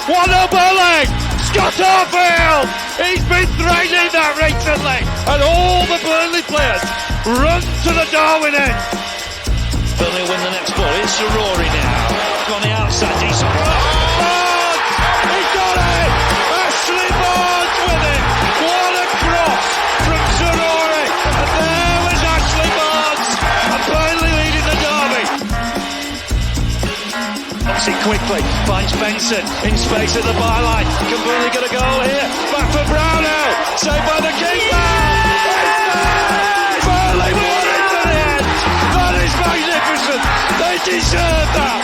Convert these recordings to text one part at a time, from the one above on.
What a bully! Scott Arfield! He's been threatening that recently, and all the Burnley players run to the Darwin end. Burnley win the next ball. It's Rory now. On the outside, decent. Barnes! He's got it! Ashley Barnes with it! What a cross from Rory! And there was Ashley Barnes! And Burnley leading the derby. Obviously quickly finds Benson in space at the byline. Can Burnley get a goal here? Back for Brownell. Saved by the keeper. Burnley won it to the end. That is magnificent. They deserve that.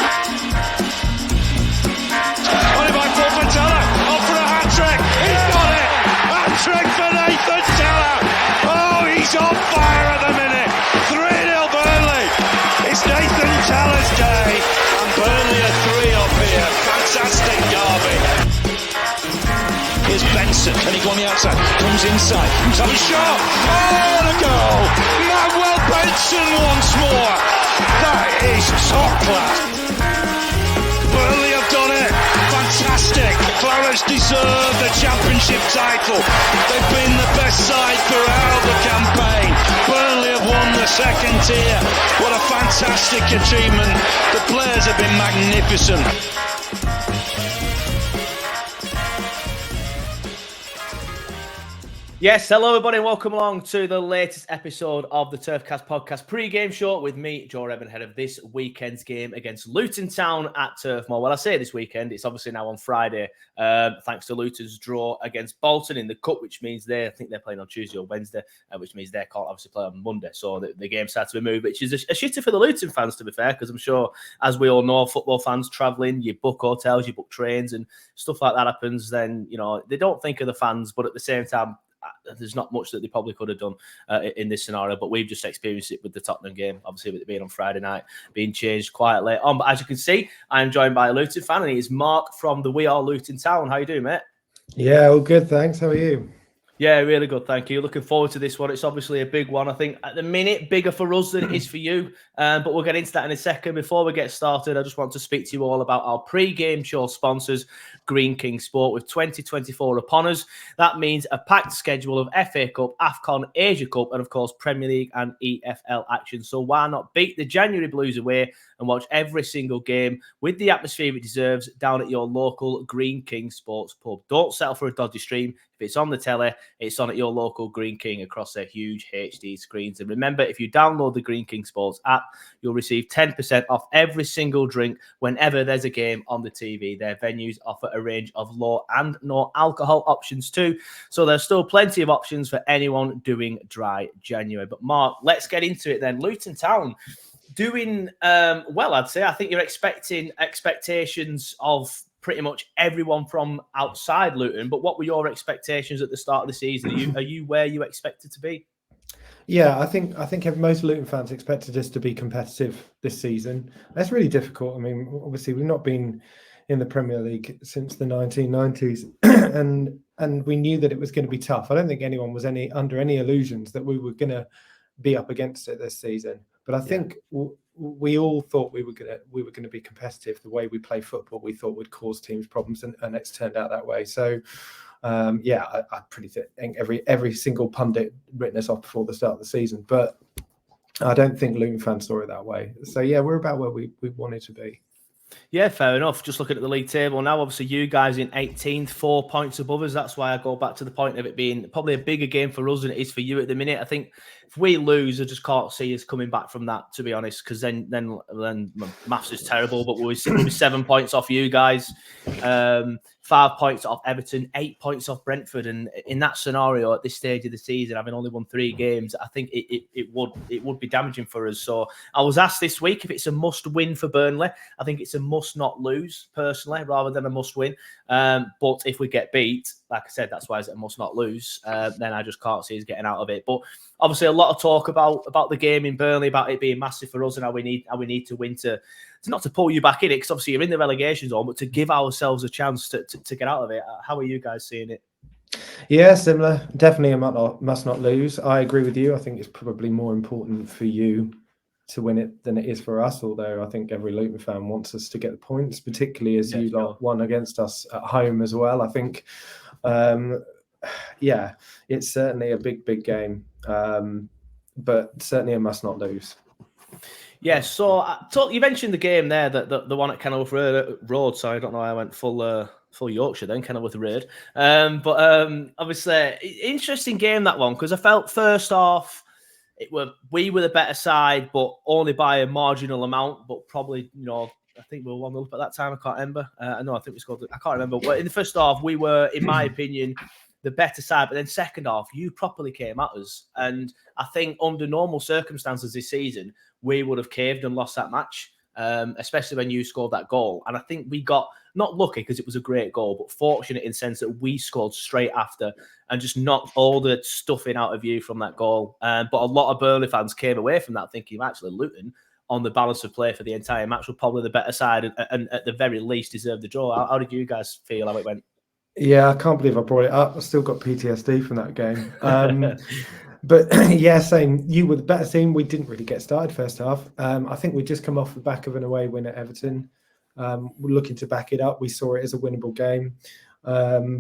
Only by Fullback. Off for a hat-trick. He's got it. Hat-trick for Nathan Teller. Oh, he's on fire at the minute. 3-0 Burnley. It's Nathan Teller's day. And Burnley are 3 up here. Fantastic derby. Here's Benson. Can he go on the outside? Comes inside. Have a shot. Oh, the goal. Manuel Benson once more. That is top class. Burnley have done it. Fantastic. Clarets deserve the championship title. They've been the best side throughout the campaign. Burnley have won the second tier. What a fantastic achievement. The players have been magnificent. Yes, hello everybody, welcome along to the latest episode of the Turfcast podcast pre-game show with me, Joe Evan, ahead of this weekend's game against Luton Town at Turf Moor. Well, I say this weekend, it's obviously now on Friday, thanks to Luton's draw against Bolton in the Cup, which means I think they're playing on Tuesday or Wednesday, which means they can't obviously play on Monday, so the game starts to be moved, which is a shitter for the Luton fans, to be fair, because I'm sure, as we all know, football fans travelling, you book hotels, you book trains, and stuff like that happens, then, you know, they don't think of the fans, but at the same time, there's not much that they probably could have done in this scenario, but we've just experienced it with the Tottenham game, obviously with it being on Friday night, being changed quite late on. But as you can see, I'm joined by a Luton fan, and he is Mark from the We Are Luton Town. How you doing, mate? Yeah, all good, thanks. How are you? Yeah, really good, thank you. Looking forward to this one. It's obviously a big one. I think at the minute, bigger for us than it is for you. But we'll get into that in a second. Before we get started, I just want to speak to you all about our pre-game show sponsors, Green King Sport. With 2024 upon us, that means a packed schedule of FA Cup, AFCON, Asia Cup, and of course Premier League and EFL action. So why not beat the January Blues away and watch every single game with the atmosphere it deserves down at your local Green King Sports pub. Don't settle for a dodgy stream. If it's on the telly, it's on at your local Green King across their huge HD screens. And remember, if you download the Green King Sports app, you'll receive 10% off every single drink whenever there's a game on the TV. Their venues offer a range of low and no alcohol options too. So there's still plenty of options for anyone doing dry January. But Mark, let's get into it then. Luton Town doing well, I'd say. I think you're expecting expectations of pretty much everyone from outside Luton. But what were your expectations at the start of the season? Are you where you expected to be? Yeah, I think most Luton fans expected us to be competitive this season. That's really difficult. I mean, obviously we've not been in the Premier League since the 1990s, and we knew that it was going to be tough. I don't think anyone was under any illusions that we were going to be up against it this season. But I think we all thought we were going to be competitive. The way we play football, we thought would cause teams problems, and it's turned out that way. So, I pretty think every single pundit written us off before the start of the season. But I don't think Luton fans saw it that way. So yeah, we're about where we wanted to be. Yeah, fair enough. Just looking at the league table now, obviously you guys in 18th, 4 points above us. That's why I go back to the point of it being probably a bigger game for us than it is for you at the minute. I think if we lose, I just can't see us coming back from that, to be honest, because then maths is terrible, but we'll be 7 points off you guys, 5 points off Everton, 8 points off Brentford. And in that scenario, at this stage of the season, having only won 3 games, I think it would be damaging for us. So I was asked this week if it's a must win for Burnley. I think it's a must not lose, personally, rather than a must win. But if we get beat, like I said, that's why it's a must not lose. Then I just can't see us getting out of it. But obviously, a lot of talk about the game in Burnley, about it being massive for us, and how we need to win to not to pull you back in it, because obviously you're in the relegation zone, but to give ourselves a chance to get out of it. How are you guys seeing it? Yeah, similar. Definitely a must not lose. I agree with you. I think it's probably more important for you to win it than it is for us, although I think every Luton fan wants us to get the points, particularly as you lot won against us at home as well. I think, it's certainly a big game, but certainly a must not lose. Yeah, so you mentioned the game there, the one at Kenilworth Road. So I don't know, I went full Yorkshire then, Kenilworth Road. But obviously, interesting game that one, because I felt first half we were the better side, but only by a marginal amount. But probably, I think we were 1-0 at that time. I can't remember. I think we scored. I can't remember. But in the first half, we were, in my opinion, the better side. But then second half, you properly came at us, and I think under normal circumstances this season, we would have caved and lost that match, especially when you scored that goal. And I think we got not lucky because it was a great goal, but fortunate in the sense that we scored straight after and just knocked all the stuffing out of you from that goal. But a lot of Burnley fans came away from that thinking, actually, Luton, on the balance of play for the entire match, were probably the better side and at the very least deserved the draw. How did you guys feel how it went? Yeah, I can't believe I brought it up. I still got PTSD from that game. But yeah, same. You were the better team. We didn't really get started first half. I think we just come off the back of an away win at Everton. We're looking to back it up. We saw it as a winnable game.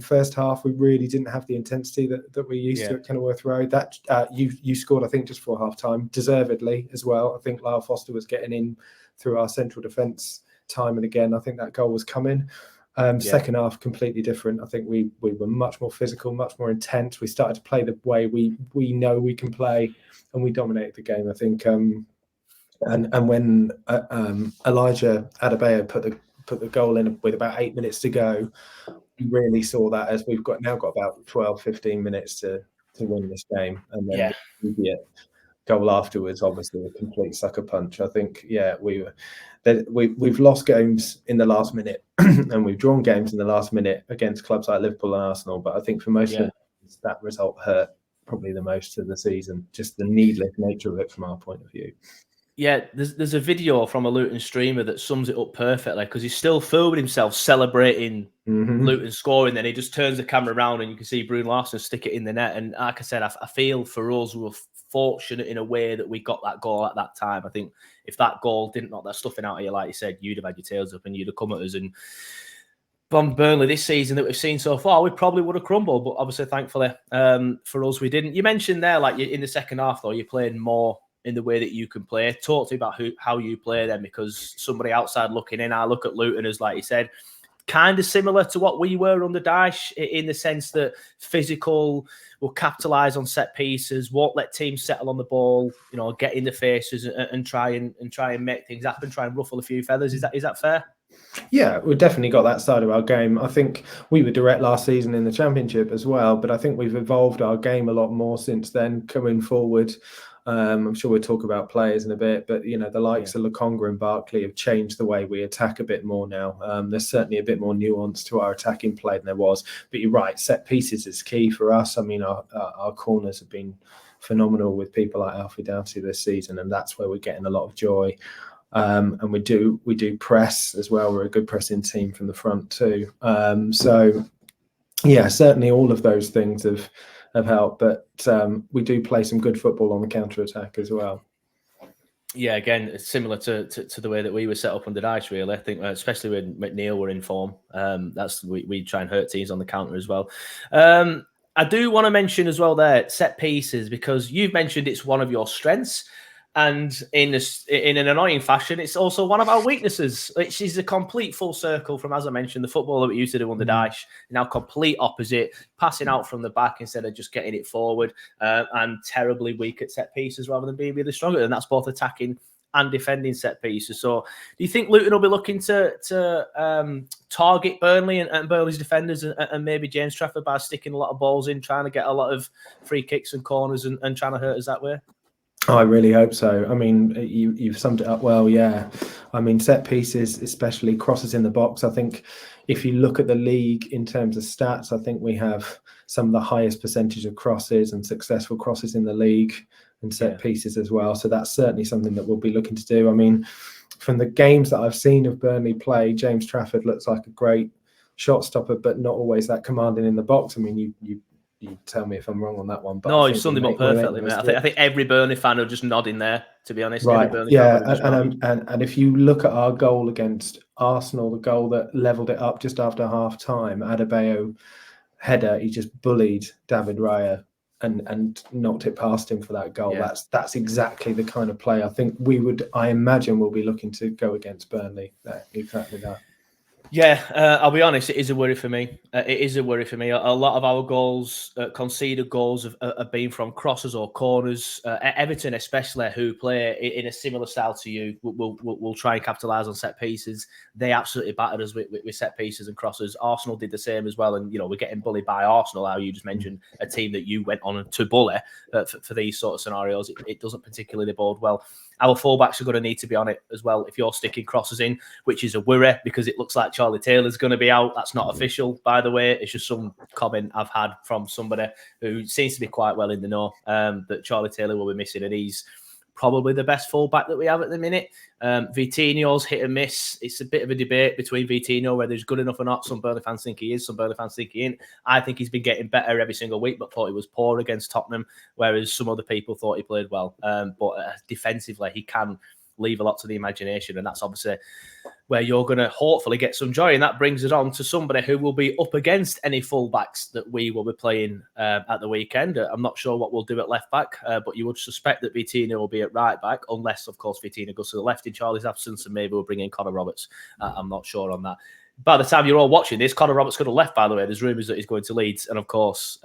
First half, we really didn't have the intensity that we used to at Kenilworth Road. That you scored, I think, just before half time, deservedly as well. I think Lyle Foster was getting in through our central defence time and again. I think that goal was coming. Second half, completely different. I think we were much more physical, much more intense. We started to play the way we know we can play, and we dominated the game. I think, and when Elijah Adebayo put the goal in with about 8 minutes to go, we really saw that as we've now got about 12-15 minutes to win this game, and then the goal afterwards, obviously a complete sucker punch. I think, we've lost games in the last minute and we've drawn games in the last minute against clubs like Liverpool and Arsenal. But I think for most of us, that result hurt probably the most of the season, just the needless nature of it from our point of view. Yeah, there's a video from a Luton streamer that sums it up perfectly, because he's still filming himself celebrating Luton scoring. Then he just turns the camera around and you can see Bruno Larson stick it in the net. And like I said, I feel for us, we were fortunate in a way that we got that goal at that time. I think if that goal didn't knock that stuffing out of you, like you said, you'd have had your tails up and you'd have come at us. And from Burnley this season that we've seen so far, we probably would have crumbled. But obviously, thankfully, for us, we didn't. You mentioned there, like in the second half, though, you're playing more in the way that you can play. Talk to me about how you play then, because somebody outside looking in, I look at Luton as, like you said, kind of similar to what we were under Dyche, in the sense that physical, will capitalise on set pieces, won't let teams settle on the ball, get in the faces and try and make things happen, try and ruffle a few feathers. Is that fair? Yeah, we've definitely got that side of our game. I think we were direct last season in the Championship as well, but I think we've evolved our game a lot more since then coming forward. I'm sure we'll talk about players in a bit, but the likes of Lockyer and Barkley have changed the way we attack a bit more now. There's certainly a bit more nuance to our attacking play than there was. But you're right, set pieces is key for us. I mean, our corners have been phenomenal with people like Alfie Doughty this season, and that's where we're getting a lot of joy. And we do press as well. We're a good pressing team from the front too. So yeah, certainly all of those things have helped, but we do play some good football on the counter attack as well. Yeah, again, it's similar to the way that we were set up under Dyche, really. I think, especially when McNeil were in form, we try and hurt teams on the counter as well. I do want to mention as well there set pieces, because you've mentioned it's one of your strengths. And in an annoying fashion, it's also one of our weaknesses, which is a complete full circle from, as I mentioned, the football that we used to do under Dyche. Now complete opposite, passing out from the back instead of just getting it forward, and terribly weak at set pieces rather than being really strong. And that's both attacking and defending set pieces. So do you think Luton will be looking to target Burnley and Burnley's defenders and maybe James Trafford by sticking a lot of balls in, trying to get a lot of free kicks and corners and trying to hurt us that way? I really hope so. I mean, you've summed it up well, yeah. I mean, set pieces, especially crosses in the box. I think if you look at the league in terms of stats, I think we have some of the highest percentage of crosses and successful crosses in the league, and set pieces as well. So that's certainly something that we'll be looking to do. I mean, from the games that I've seen of Burnley play, James Trafford looks like a great shot stopper, but not always that commanding in the box. I mean, you you tell me if I'm wrong on that one. But No, I you think summed him up perfectly, mate. I think every Burnley fan will just nod in there, to be honest. Right. Every Burnley Yeah. fan just nod. And if you look at our goal against Arsenal, the goal that levelled it up just after half time, Adebayo header, he just bullied David Raya and knocked it past him for that goal. Yeah. That's exactly the kind of play I think I imagine we'll be looking to go against Burnley. Exactly that. Yeah, I'll be honest, it is a worry for me. It is a worry for me. A lot of our goals, conceded goals, have been from crosses or corners. Everton, especially, who play in a similar style to you, will try and capitalise on set pieces. They absolutely battered us with set pieces and crosses. Arsenal did the same as well, and we're getting bullied by Arsenal. How you just mentioned a team that you went on to bully for these sort of scenarios. It doesn't particularly bode well. Our fullbacks are going to need to be on it as well if you're sticking crosses in, which is a worry because it looks like Charlie Taylor's going to be out. That's not official, by the way. It's just some comment I've had from somebody who seems to be quite well in the know that Charlie Taylor will be missing, and he's probably the best fullback that we have at the minute. Vitinho's hit and miss. It's a bit of a debate between Vitinho whether he's good enough or not. Some Burnley fans think he is, some Burnley fans think he ain't. I think he's been getting better every single week, but thought he was poor against Tottenham, whereas some other people thought he played well. But defensively, he can leave a lot to the imagination, and that's obviously where you're going to hopefully get some joy. And that brings us on to somebody who will be up against any fullbacks that we will be playing at the weekend. I'm not sure what we'll do at left back, but you would suspect that Vitinho will be at right back, unless, of course, Vitinho goes to the left in Charlie's absence, and maybe we'll bring in Connor Roberts. I'm not sure on that. By the time you're all watching this, Connor Roberts could have left, by the way. There's rumours that he's going to Leeds. And, of course,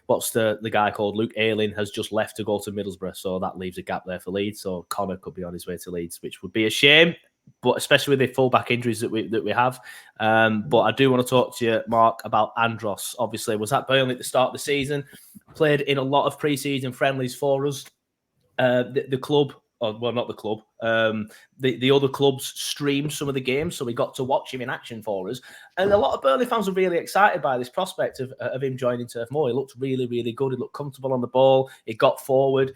what's the guy called? Luke Ayling has just left to go to Middlesbrough, so that leaves a gap there for Leeds. So Connor could be on his way to Leeds, which would be a shame, but especially with the fullback injuries that we have. But I do want to talk to you, Mark, about Andros. Obviously, was at Burnley at the start of the season, played in a lot of pre-season friendlies for us. The club, well, not the club, the other clubs streamed some of the games, so we got to watch him in action for us. And a lot of Burnley fans were really excited by this prospect of him joining Turf Moor. He looked really, really good. He looked comfortable on the ball. He got forward.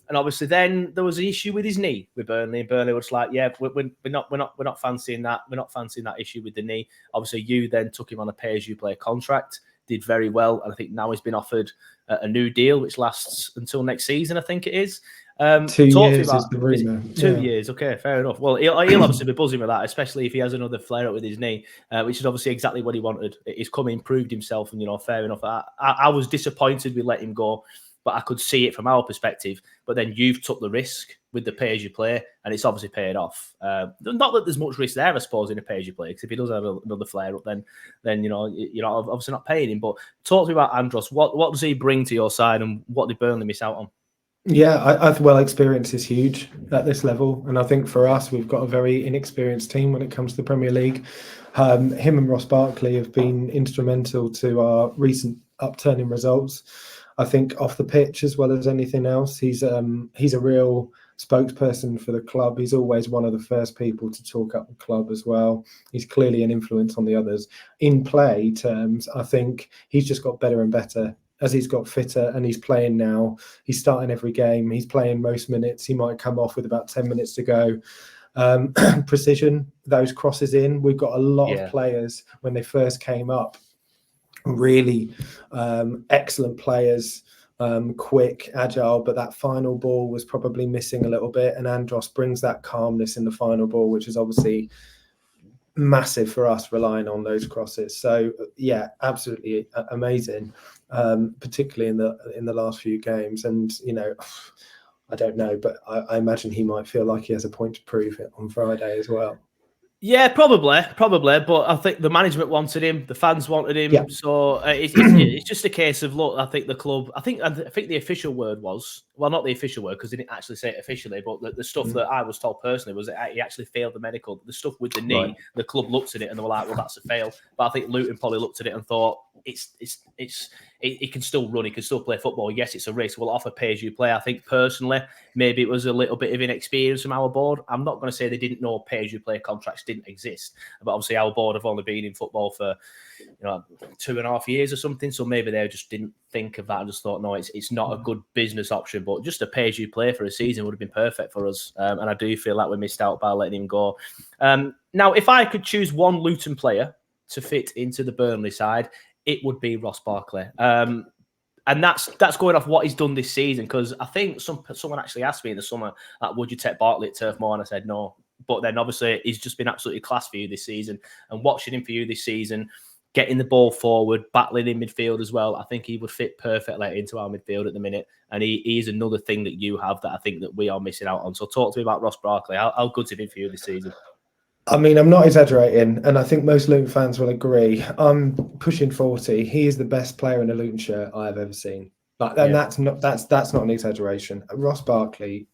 And obviously, then there was an issue with his knee with Burnley. And Burnley was like, "Yeah, we're not fancying that. We're not fancying that issue with the knee." Obviously, you then took him on a pay-as-you-play contract, did very well, and I think now he's been offered a new deal, which lasts until next season. I think it is. 2 years is the rumour. 2 years, okay, fair enough. Well, he'll obviously be buzzing with that, especially if he has another flare-up with his knee, which is obviously exactly what he wanted. He's come in, proved himself, and fair enough. I was disappointed we let him go, but I could see it from our perspective. But then you've took the risk with the pay-as-you-play, and it's obviously paid off. Not that there's much risk there, I suppose, in a pay-as-you-play, because if he does have another flare-up, then you're obviously not paying him. But talk to me about Andros. What does he bring to your side, and what did Burnley miss out on? Yeah, experience is huge at this level. And I think for us, we've got a very inexperienced team when it comes to the Premier League. Him and Ross Barkley have been instrumental to our recent upturn in results. I think off the pitch as well as anything else, he's a real spokesperson for the club. He's always one of the first people to talk up the club as well. He's clearly an influence on the others. In play terms, I think he's just got better and better as he's got fitter, and he's playing now. He's starting every game. He's playing most minutes. He might come off with about 10 minutes to go. Precision, those crosses in. We've got a lot of players when they first came up, really excellent players, quick, agile, but that final ball was probably missing a little bit. And Andros brings that calmness in the final ball, which is obviously massive for us, relying on those crosses. So yeah, absolutely amazing, particularly in the last few games. And I don't know, but I imagine he might feel like he has a point to prove it on Friday as well. Yeah, probably. But I think the management wanted him, the fans wanted him. Yeah. So it's just a case of, look, I think the club, I think the official word was, well, not the official word because they didn't actually say it officially, but the stuff that I was told personally was that he actually failed the medical. The stuff with the knee, right. The club looked at it and they were like, well, that's a fail. But I think Luton probably looked at it and thought, he can still run, he can still play football. Yes, it's a risk. We'll offer pay-as-you-play. I think personally, maybe it was a little bit of inexperience from our board. I'm not going to say they didn't know pay-as-you-play contracts didn't exist, but obviously our board have only been in football for 2.5 years or something. So maybe they just didn't think of that and just thought, no, it's not a good business option. But just a pay-as-you-play for a season would have been perfect for us. And I do feel like we missed out by letting him go. Now, if I could choose one Luton player to fit into the Burnley side, it would be Ross Barkley. And that's going off what he's done this season, because I think someone actually asked me in the summer, like, would you take Barkley at Turf Moor? And I said no. But then obviously he's just been absolutely class for you this season. And watching him for you this season, getting the ball forward, battling in midfield as well, I think he would fit perfectly into our midfield at the minute. And he is another thing that you have that I think that we are missing out on. So talk to me about Ross Barkley. How good's he been for you this season? I mean, I'm not exaggerating, and I think most Luton fans will agree. I'm pushing 40. He is the best player in a Luton shirt I have ever seen. And that's not an exaggeration. Ross Barkley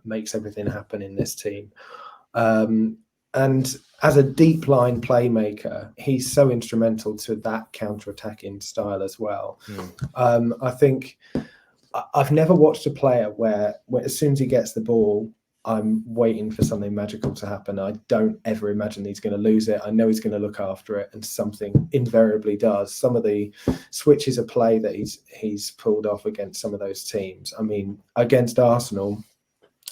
makes everything happen in this team, and as a deep line playmaker, he's so instrumental to that counter-attacking style as well. I think I've never watched a player where as soon as he gets the ball, I'm waiting for something magical to happen. I don't ever imagine he's going to lose it. I know he's going to look after it, and something invariably does. Some of the switches of play that he's pulled off against some of those teams. I mean, against Arsenal,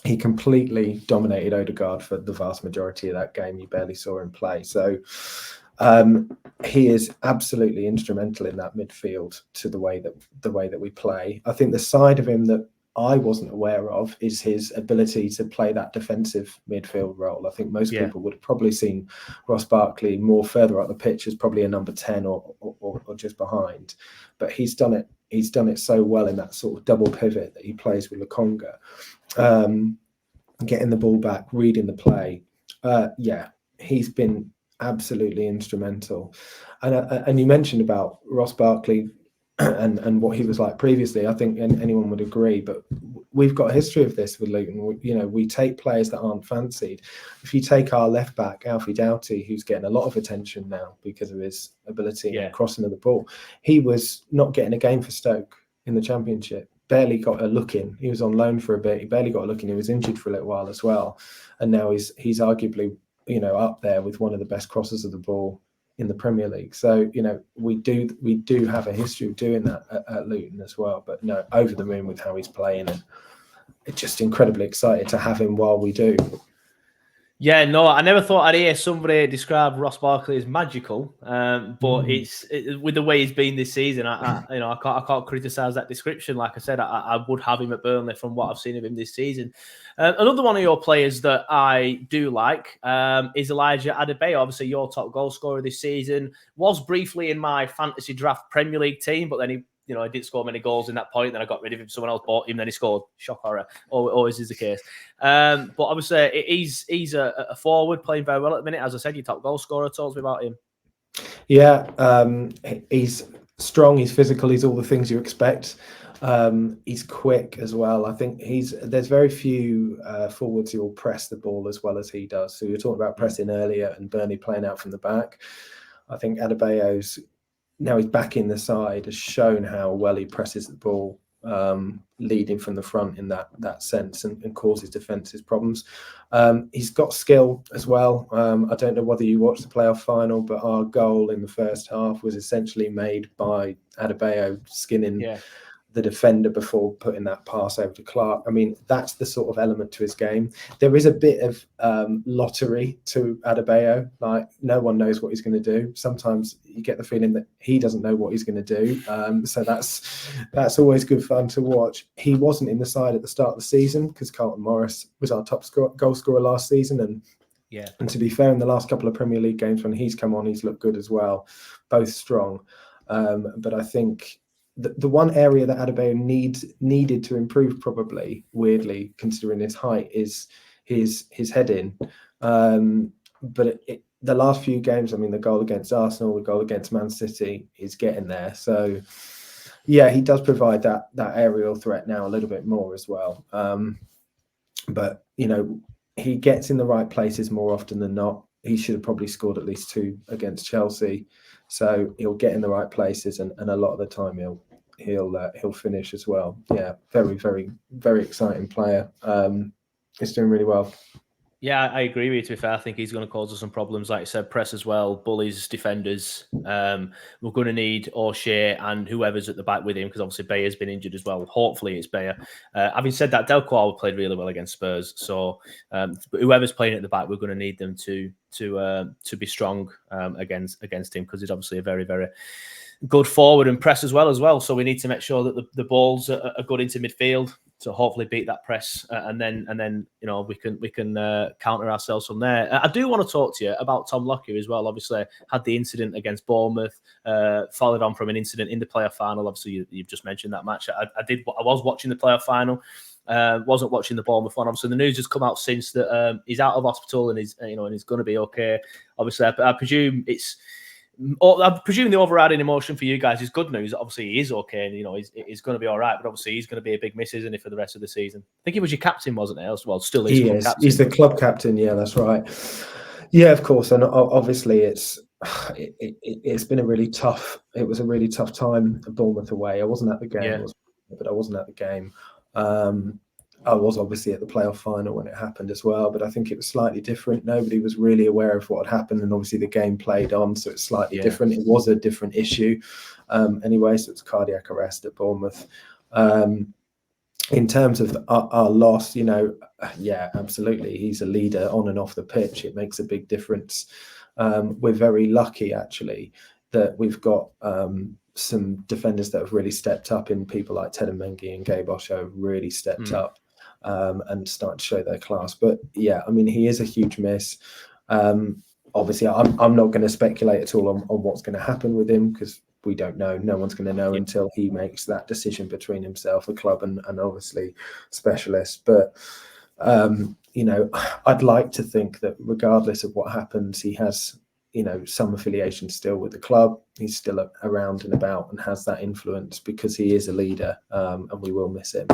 he completely dominated Odegaard for the vast majority of that game. You barely saw him play. So he is absolutely instrumental in that midfield to the way that we play. I think the side of him that I wasn't aware of is his ability to play that defensive midfield role. I think most people would have probably seen Ross Barkley more further up the pitch as probably a number 10 or just behind, but he's done it. He's done it so well in that sort of double pivot that he plays with Lokonga, getting the ball back, reading the play. He's been absolutely instrumental. And you mentioned about Ross Barkley and what he was like previously. I think anyone would agree, but we've got a history of this with Luton. We take players that aren't fancied. If you take our left back, Alfie Doughty, who's getting a lot of attention now because of his ability in crossing of the ball, he was not getting a game for Stoke in the Championship. Barely got a look in. He was on loan for a bit. He barely got a look in. He was injured for a little while as well, and now he's arguably up there with one of the best crossers of the ball in the Premier League. So we do have a history of doing that at Luton as well. But no, over the moon with how he's playing, and it's just incredibly excited to have him while we do. Yeah, no, I never thought I'd hear somebody describe Ross Barkley as magical, but it's with the way he's been this season. I can't criticise that description. Like I said, I would have him at Burnley from what I've seen of him this season. Another one of your players that I do like is Elijah Adebayo. Obviously, your top goal scorer this season. Was briefly in my fantasy draft Premier League team, but then he didn't score many goals in that point. Then I got rid of him. Someone else bought him. Then he scored. Shock horror. Always is the case. But obviously, he's a forward playing very well at the minute. As I said, your top goal scorer. Talk to me about him. Yeah, he's strong. He's physical. He's all the things you expect. He's quick as well. I think there's very few forwards who will press the ball as well as he does. So you were talking about pressing earlier and Burnley playing out from the back. I think Adebayo's, now he's back in the side, has shown how well he presses the ball, leading from the front in that sense, and causes defences problems. He's got skill as well. I don't know whether you watched the playoff final, but our goal in the first half was essentially made by Adebayo skinning the defender before putting that pass over to Clark. I mean, that's the sort of element to his game. There is a bit of lottery to Adebayo. Like, no one knows what he's going to do. Sometimes you get the feeling that he doesn't know what he's going to do. So that's always good fun to watch. He wasn't in the side at the start of the season because Carlton Morris was our top goal scorer last season. And to be fair, in the last couple of Premier League games when he's come on, he's looked good as well. Both strong. But I think the one area that Adebayo needed to improve, probably, weirdly, considering his height, is his heading. But the last few games, I mean, the goal against Arsenal, the goal against Man City, is getting there. So, yeah, he does provide that aerial threat now a little bit more as well. But, he gets in the right places more often than not. He should have probably scored at least 2 against Chelsea. So he'll get in the right places, and a lot of the time he'll finish as well. Yeah, very, very, very exciting player. He's doing really well. Yeah, I agree with you. To be fair, I think he's going to cause us some problems. Like I said, press as well, bullies, defenders. We're going to need O'Shea and whoever's at the back with him, because obviously Bayer's been injured as well. Hopefully it's Bayer. Having said that, Delcourt played really well against Spurs. So whoever's playing at the back, we're going to need them to be strong against him, because he's obviously a very, very good forward and press as well. So we need to make sure that the balls are good into midfield. So hopefully beat that press, and then we can counter ourselves from there. I do want to talk to you about Tom Lockyer as well. Obviously, had the incident against Bournemouth, followed on from an incident in the playoff final. Obviously, you've just mentioned that match. I was watching the playoff final. Wasn't watching the Bournemouth one. Obviously, the news has come out since that he's out of hospital and he's going to be okay. Obviously, I presume I presume the overriding emotion for you guys is good news. Obviously, he is okay, and he's going to be all right. But obviously, he's going to be a big miss, isn't he, for the rest of the season? I think he was your captain, wasn't he? Well, still is. He is. Captain. He's the club captain. Yeah, that's right. Yeah, of course. And obviously, it's been a really tough. It was a really tough time at Bournemouth away. I wasn't at the game, but I wasn't at the game. I was obviously at the playoff final when it happened as well, but I think it was slightly different. Nobody was really aware of what had happened, and obviously the game played on, so it's slightly different. It was a different issue anyway, so it's cardiac arrest at Bournemouth. In terms of our loss, absolutely, he's a leader on and off the pitch. It makes a big difference. We're very lucky, actually, that we've got some defenders that have really stepped up in people like Ted Mengi and Gabe Osho have really stepped up and started to show their class. But yeah, I mean, he is a huge miss. Obviously, I'm not going to speculate at all on what's going to happen with him, because we don't know. No one's going to know until he makes that decision between himself, the club, and obviously specialists. But I'd like to think that regardless of what happens, he has some affiliation still with the club. He's still around and about and has that influence, because he is a leader, and we will miss him.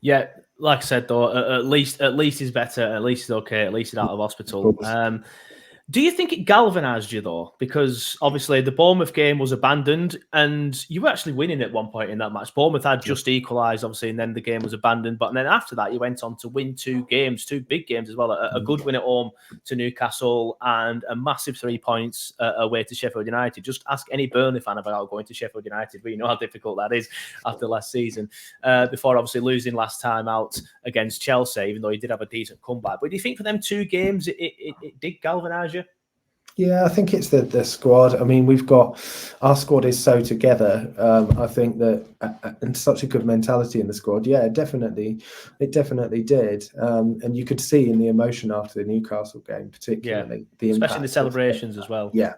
Yeah, like I said though, at least he's better. At least he's okay. At least he's out of hospital. Do you think it galvanised you though? Because obviously the Bournemouth game was abandoned, and you were actually winning at one point in that match. Bournemouth had just equalised, obviously, and then the game was abandoned. But then after that, you went on to win two big games as well. A good win at home to Newcastle and a massive 3 points away to Sheffield United. Just ask any Burnley fan about going to Sheffield United. We know how difficult that is after last season. Before obviously losing last time out against Chelsea, even though he did have a decent comeback. But do you think for them two games it did galvanise you? Yeah, I think it's the squad. I mean, our squad is so together. I think that and such a good mentality in the squad. Yeah, it definitely did. And you could see in the emotion after the Newcastle game, particularly the impact, especially the celebrations as well. Yeah,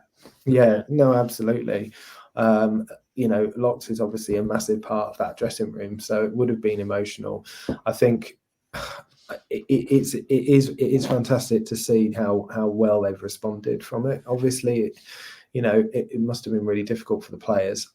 no, absolutely. Locks is obviously a massive part of that dressing room, so it would have been emotional. I think it is fantastic to see how well they've responded from it. Obviously, it must have been really difficult for the players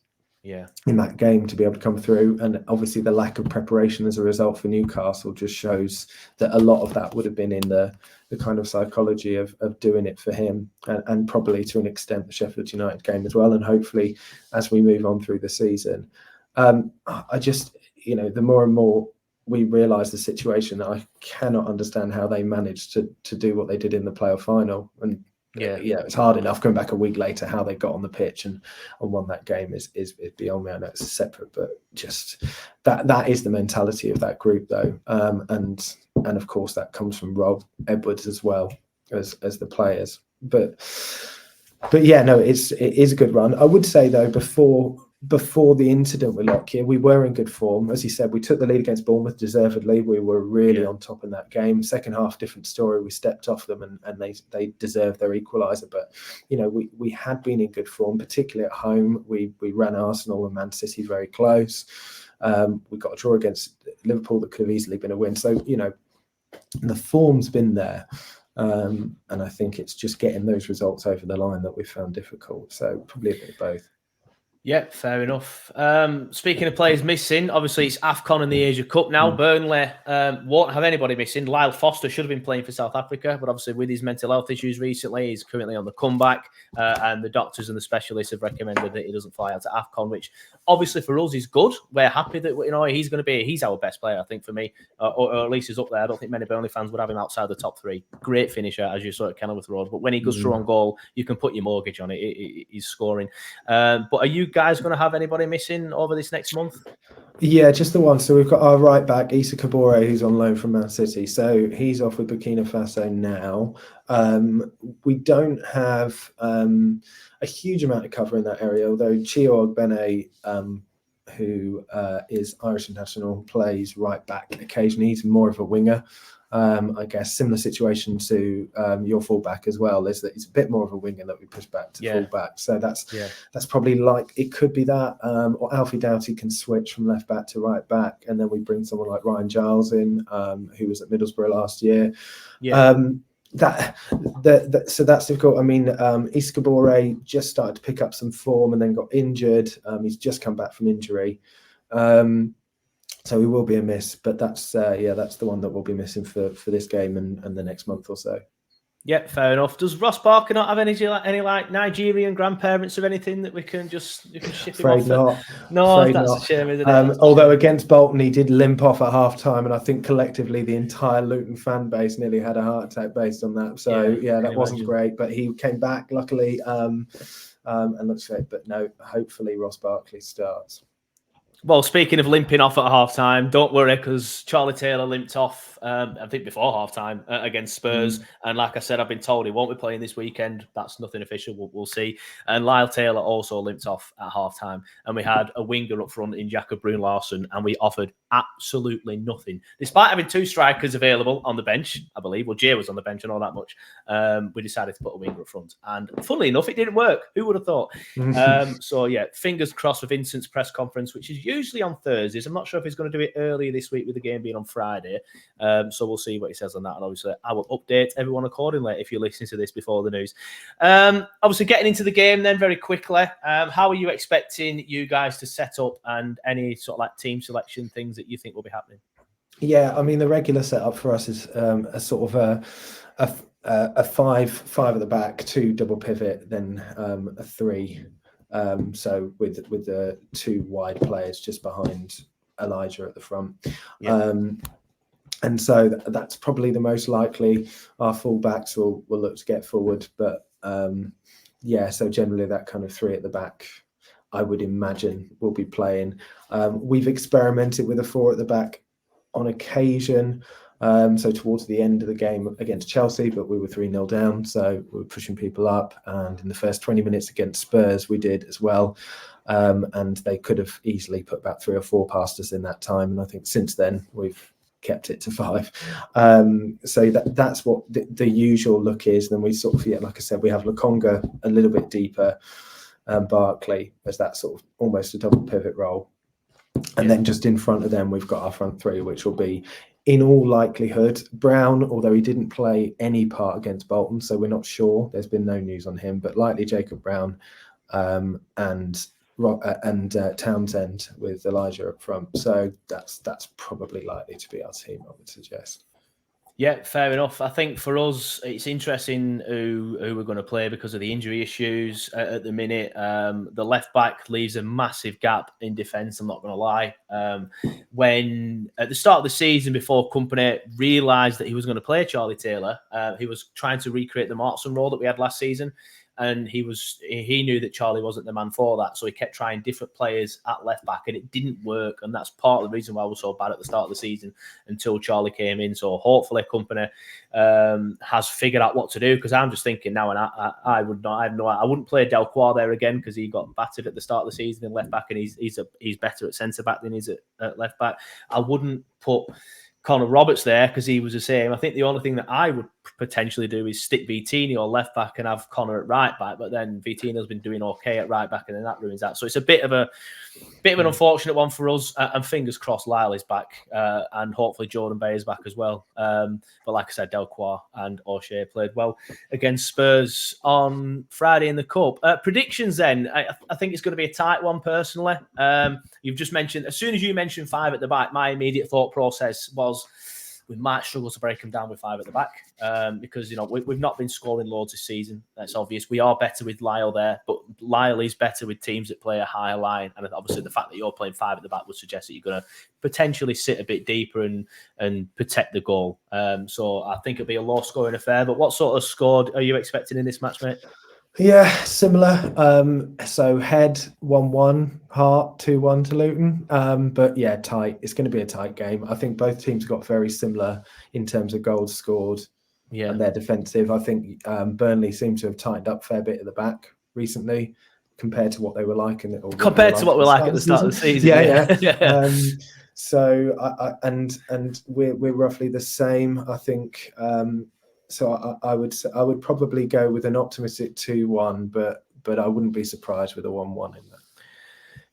in that game to be able to come through, and obviously the lack of preparation as a result for Newcastle just shows that a lot of that would have been in the kind of psychology of doing it for him, and probably to an extent the Sheffield United game as well. And hopefully as we move on through the season, I just the more and more we realise the situation, that I cannot understand how they managed to do what they did in the playoff final. And it's hard enough going back a week later how they got on the pitch and won that game is beyond me. I know it's separate, but just that is the mentality of that group though. And of course that comes from Rob Edwards as well as the players. But yeah, no, it is a good run. I would say though, before the incident with Lockyer, we were in good form. As you said, we took the lead against Bournemouth deservedly. We were really on top in that game. Second half, different story. We stepped off them and they deserved their equaliser. But, we had been in good form, particularly at home. We ran Arsenal and Man City very close. We got a draw against Liverpool that could have easily been a win. So, the form's been there. And I think it's just getting those results over the line that we found difficult. So probably a bit of both. Yeah, fair enough. Speaking of players missing, obviously it's AFCON and the Asia Cup now. Burnley won't have anybody missing. Lyle Foster should have been playing for South Africa, but obviously with his mental health issues recently, he's currently on the comeback. And the doctors and the specialists have recommended that he doesn't fly out to AFCON, which obviously for us is good. We're happy that he's our best player, I think, for me, or at least he's up there. I don't think many Burnley fans would have him outside the top three. Great finisher, as you saw at Kenilworth Road, but when he goes through on goal, you can put your mortgage on it. He's scoring. But are you guys going to have anybody missing over this next month? Yeah, just the one. So we've got our right back, Issa Kabore, who's on loan from Man City. So he's off with Burkina Faso now. We don't have a huge amount of cover in that area, although Chio Ogbene, who is Irish international, plays right back occasionally. He's more of a winger. I guess similar situation to your fullback as well, is that he's a bit more of a winger that we push back to fullback. So that's probably like, it could be that, or Alfie Doughty can switch from left back to right back, and then we bring someone like Ryan Giles in, who was at Middlesbrough last year. So that's difficult. I mean, Iskabore just started to pick up some form and then got injured. He's just come back from injury. So he will be a miss, but that's the one that we'll be missing for this game and the next month or so. Yeah, fair enough. Does Ross Barker not have any like Nigerian grandparents or anything that you can ship him off? Not. No, Afraid that's not. a shame, isn't it? Although against Bolton, he did limp off at half time, and I think collectively the entire Luton fan base nearly had a heart attack based on that. So that wasn't great, but he came back luckily, and looks great. But no, hopefully Ross Barkley starts. Well, speaking of limping off at half-time, don't worry, because Charlie Taylor limped off, I think, before half-time against Spurs. And like I said, I've been told he won't be playing this weekend. That's nothing official. We'll see. And Lyle Taylor also limped off at half-time. And we had a winger up front in Jacob Brun-Larsen, and we offered absolutely nothing. Despite having two strikers available on the bench, I believe. Well, Jay was on the bench and all that much. We decided to put a winger up front. And funnily enough, it didn't work. Who would have thought? So, fingers crossed for Vincent's press conference, which is usually on Thursdays. I'm not sure if he's going to do it earlier this week with the game being on Friday. So we'll see what he says on that. And obviously, I will update everyone accordingly if you're listening to this before the news. Obviously, getting into the game then very quickly. How are you expecting you guys to set up, and any sort of like team selection things that you think will be happening? Yeah, I mean, the regular setup for us is a sort of a five at the back, two double pivot, then a three. So with the two wide players just behind Elijah at the front. And so that's probably the most likely. Our fullbacks will look to get forward, but so generally that kind of three at the back, I would imagine, will be playing. We've experimented with a four at the back on occasion. So towards the end of the game against Chelsea, but we were 3-0 down, so we were pushing people up. And in the first 20 minutes against Spurs, we did as well. And they could have easily put about 3 or 4 past us in that time. And I think since then, we've kept it to 5. So that's what the usual look is. Then we sort of, like I said, we have Lokonga a little bit deeper, Barkley as that sort of almost a double pivot role. And then just in front of them, we've got our front three, which will be, in all likelihood, Brown, although he didn't play any part against Bolton, so we're not sure. There's been no news on him, but likely Jacob Brown and Townsend with Elijah up front. So that's probably likely to be our team, I would suggest. Yeah, fair enough. I think for us, it's interesting who we're going to play because of the injury issues at the minute. The left back leaves a massive gap in defence, I'm not going to lie. When at the start of the season, before Company realised that he was going to play Charlie Taylor, he was trying to recreate the Martson role that we had last season. And he knew that Charlie wasn't the man for that. So he kept trying different players at left back and it didn't work. And that's part of the reason why we were so bad at the start of the season until Charlie came in. So hopefully Company has figured out what to do, because I'm just thinking now, and I wouldn't play Delcourt there again because he got battered at the start of the season in left back, and he's better at centre back than he's at left back. I wouldn't put Connor Roberts there because he was the same. I think the only thing that I would potentially do is stick Vitinha or left back and have Connor at right back. But then Vitinha's been doing okay at right back, and then that ruins that. So it's a bit of an unfortunate one for us. And fingers crossed, Lyle is back, and hopefully Jordan Bay is back as well. But like I said, Delcroix and O'Shea played well against Spurs on Friday in the Cup. Predictions then, I think it's going to be a tight one personally. You've just mentioned, as soon as you mentioned 5 at the back, my immediate thought process was we might struggle to break them down with 5 at the back because, we've not been scoring loads this season. That's obvious. We are better with Lyle there, but Lyle is better with teams that play a higher line. And obviously the fact that you're playing 5 at the back would suggest that you're going to potentially sit a bit deeper and protect the goal. So I think it'll be a low-scoring affair. But what sort of score are you expecting in this match, mate? Yeah, similar. So Head 1-1, Hart 2-1 to Luton. But yeah, tight. It's going to be a tight game. I think both teams got very similar in terms of goals scored and their defensive. I think Burnley seem to have tightened up a fair bit at the back recently compared to what they were like. Compared to what we were like at the start of the season. Yeah. So and we're roughly the same, I think. So I would probably go with an optimistic 2-1, but I wouldn't be surprised with a 1-1 in there.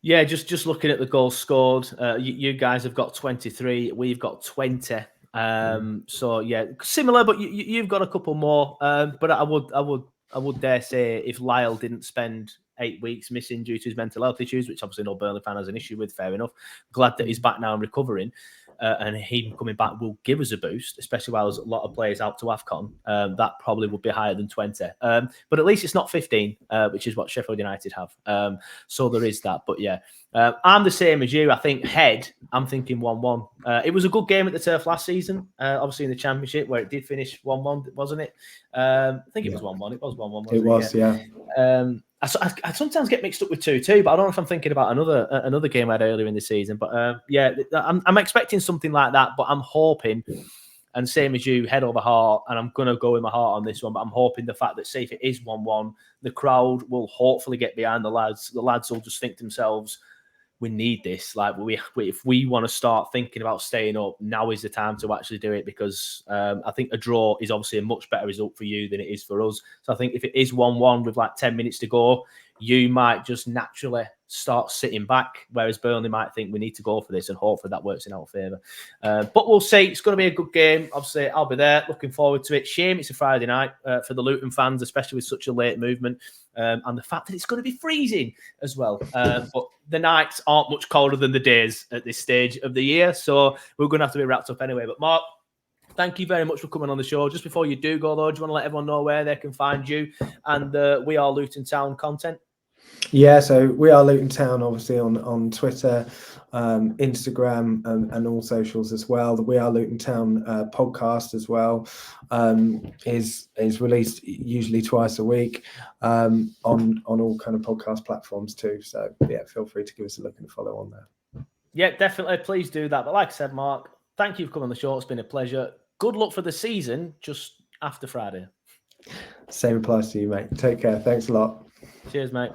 Yeah, just looking at the goals scored, you guys have got 23, we've got 20. So yeah, similar, but you've got a couple more. But I would dare say if Lyle didn't spend 8 weeks missing due to his mental health issues, which obviously no Burnley fan has an issue with, fair enough. Glad that he's back now and recovering. And him coming back will give us a boost, especially while there's a lot of players out to AFCON. That probably would be higher than 20. But at least it's not 15, which is what Sheffield United have. So there is that. But yeah, I'm the same as you. I think Head, I'm thinking 1-1. It was a good game at the Turf last season, obviously in the Championship, where it did finish 1-1, wasn't it? I think it was 1-1. It was 1-1. It was, yeah. I sometimes get mixed up with 2-2, but I don't know if I'm thinking about another game I had earlier in the season. But yeah, I'm expecting something like that. But I'm hoping, and same as you, Head over heart, and I'm going to go with my heart on this one. But I'm hoping the fact that, say, if it is 1-1, the crowd will hopefully get behind the lads. The lads will just think to themselves, we need this. Like if we want to start thinking about staying up, now is the time to actually do it, because I think a draw is obviously a much better result for you than it is for us. So I think if it is 1-1 with like 10 minutes to go, you might just naturally start sitting back, whereas Burnley might think we need to go for this, and hopefully that works in our favour. But we'll see. It's going to be a good game. Obviously, I'll be there. Looking forward to it. Shame it's a Friday night for the Luton fans, especially with such a late movement. And the fact that it's going to be freezing as well. But the nights aren't much colder than the days at this stage of the year. So we're going to have to be wrapped up anyway. But Mark, thank you very much for coming on the show. Just before you do go, though, do you want to let everyone know where they can find you and We Are Luton Town content? Yeah, so We Are Luton Town, obviously on Twitter, Instagram, and all socials as well. The We Are Luton Town podcast as well is released usually twice a week on all kind of podcast platforms too. So yeah, feel free to give us a look and follow on there. Yeah, definitely. Please do that. But like I said, Mark, thank you for coming on the show. It's been a pleasure. Good luck for the season just after Friday. Same applies to you, mate. Take care. Thanks a lot. Cheers, mate.